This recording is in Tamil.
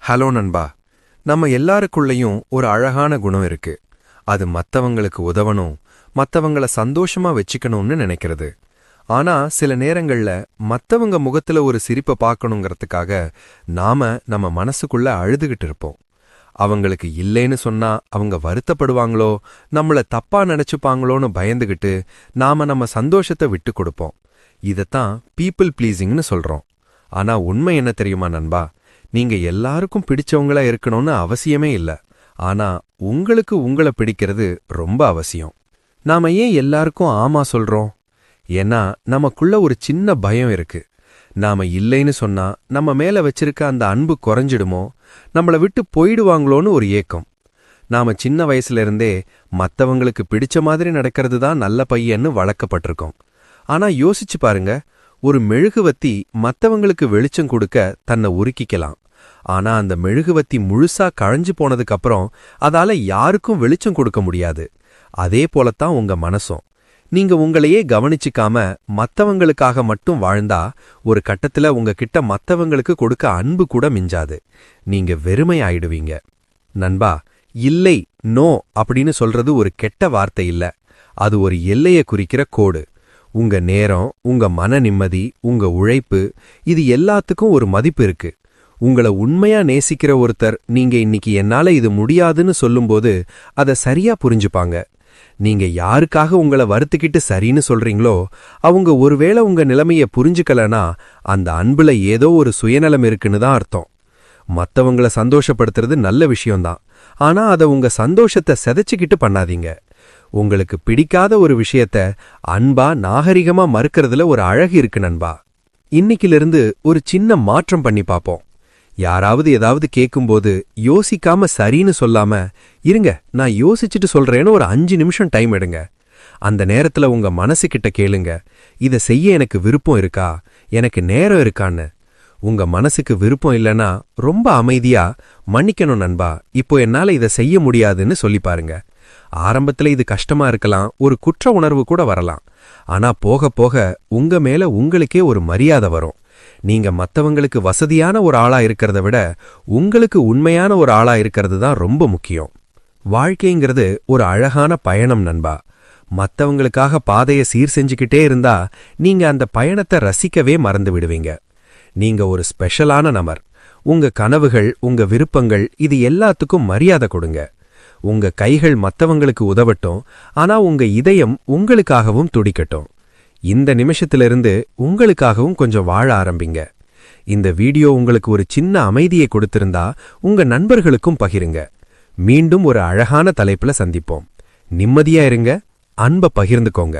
ஹலோ நண்பா. நம்ம எல்லாருக்குள்ளேயும் ஒரு அழகான குணம் இருக்கு. அது மத்தவங்களுக்கு உதவணும், மத்தவங்கள சந்தோஷமா வச்சுக்கணும்னு நினைக்கிறது. ஆனா சில நேரங்கள்ல மத்தவங்க முகத்துல ஒரு சிரிப்பை பார்க்கணுங்கிறதுக்காக நாம நம்ம மனசுக்குள்ள அழுதுகிட்டு இருப்போம். அவங்களுக்கு இல்லைன்னு சொன்னா அவங்க வருத்தப்படுவாங்களோ, நம்மள தப்பா நினைச்சுப்பாங்களோன்னு பயந்துகிட்டு நாம நம்ம சந்தோஷத்தை விட்டு கொடுப்போம். இதத்தான் பீப்புள் ப்ளீசிங்னு சொல்றோம். ஆனா உண்மை என்ன தெரியுமா நண்பா? நீங்க எல்லாருக்கும் பிடிச்சவங்களா இருக்கணும்னு அவசியமே இல்ல. ஆனா உங்களுக்கு உங்கள பிடிக்கிறது ரொம்ப அவசியம். நாம ஏன் எல்லாருக்கும் ஆமா சொல்றோம்? ஏன்னா நமக்குள்ள ஒரு சின்ன பயம் இருக்கு. நாம இல்லைன்னு சொன்னா நம்ம மேல வச்சிருக்க அந்த அன்பு குறைஞ்சிடுமோ, நம்மள விட்டு போயிடுவாங்களோன்னு ஒரு ஏக்கம். நாம சின்ன வயசுல இருந்தே மத்தவங்களுக்கு பிடிச்ச மாதிரி நடக்கிறது தான் நல்ல பையன்னு வளர்க்கப்பட்டிருக்கோம். ஆனா யோசிச்சு பாருங்க, ஒரு மெழுகுவத்தி மத்தவங்களுக்கு வெளிச்சம் கொடுக்க தன்னை உருக்கிக்கலாம். ஆனா அந்த மெழுகுவத்தி முழுசா கழஞ்சு போனதுக்கு அப்புறம் அதால யாருக்கும் வெளிச்சம் கொடுக்க முடியாது. அதே போலத்தான் உங்க மனசும். நீங்க உங்களையே கவனிச்சுக்காம மத்தவங்களுக்காக மட்டும் வாழ்ந்தா ஒரு கட்டத்துல உங்ககிட்ட மத்தவங்களுக்கு கொடுக்க அன்பு கூட மிஞ்சாது. நீங்க வெறுமை ஆயிடுவீங்க. நண்பா, இல்லை, நோ அப்படின்னு சொல்றது ஒரு கெட்ட வார்த்தை இல்ல. அது ஒரு எல்லையை குறிக்கிற கோடு. உங்க நேரம், உங்க மன நிம்மதி, உங்க உழைப்பு, இது எல்லாத்துக்கும் ஒரு மதிப்பு இருக்கு. உங்கள உண்மையா நேசிக்கிற ஒருத்தர் நீங்க இன்னைக்கு என்னால இது முடியாதுன்னு சொல்லும்போது அத சரியா புரிஞ்சுப்பாங்க. நீங்க யாருக்காக உங்கள வருத்திக்கிட்டு சரின்னு சொல்றீங்களோ, அவங்க ஒருவேளை உங்க நிலைமைய புரிஞ்சுக்கலனா அந்த அன்புல ஏதோ ஒரு சுயநலம் இருக்குன்னு தான் அர்த்தம். மத்தவங்கள சந்தோஷப்படுத்துறது நல்ல விஷயம்தான். ஆனா அத உங்க சந்தோஷத்தை செதைச்சுக்கிட்டு பண்ணாதீங்க. உங்களுக்கு பிடிக்காத ஒரு விஷயத்த அன்பா நாகரிகமா மறுக்கிறதுல ஒரு அழகு இருக்கு நண்பா. இன்னைக்கிலிருந்து ஒரு சின்ன மாற்றம் பண்ணி பாப்போம். யாராவது ஏதாவது கேட்கும்போது யோசிக்காம சரின்னு சொல்லாம, இருங்க நான் யோசிச்சுட்டு சொல்றேன்னு ஒரு 5 நிமிஷம் டைம் எடுங்க. அந்த நேரத்துல உங்க மனசுகிட்ட கேளுங்க, இத செய்ய எனக்கு விருப்பம் இருக்கா, எனக்கு நேரம் இருக்கான்னு. உங்க மனசுக்கு விருப்பம் இல்லைன்னா ரொம்ப அமைதியா, மன்னிக்கணும் நண்பா, இப்போ என்னால இத செய்ய முடியாதுன்னு சொல்லி பாருங்க. ஆரம்பத்துல இது கஷ்டமா இருக்கலாம், ஒரு குற்ற உணர்வு கூட வரலாம். ஆனா போக போக உங்க மேல உங்களுக்கே ஒரு மரியாதை வரும். நீங்க மத்தவங்களுக்கு வசதியான ஒரு ஆளா இருக்கிறத விட உங்களுக்கு உண்மையான ஒரு ஆளா இருக்கிறது தான் ரொம்ப முக்கியம். வாழ்க்கைங்கிறது ஒரு அழகான பயணம் நண்பா. மத்தவங்களுக்காக பாதையை சீர் செஞ்சுக்கிட்டே இருந்தா நீங்க அந்த பயணத்தை ரசிக்கவே மறந்து விடுவீங்க. நீங்க ஒரு ஸ்பெஷலான நபர். உங்க கனவுகள், உங்க விருப்பங்கள், இது எல்லாத்துக்கும் மரியாதை கொடுங்க. உங்க கைகள் மத்தவங்களுக்கு உதவட்டும், ஆனா உங்க இதயம் உங்களுக்காகவும் துடிக்கட்டும். இந்த நிமிஷத்திலிருந்து உங்களுக்காகவும் கொஞ்சம் வாழ ஆரம்பிங்க. இந்த வீடியோ உங்களுக்கு ஒரு சின்ன அமைதியை கொடுத்திருந்தா உங்க நண்பர்களுக்கும் பகிருங்க. மீண்டும் ஒரு அழகான தலைப்புல சந்திப்போம். நிம்மதியா இருங்க, அன்பை பகிர்ந்துக்கோங்க.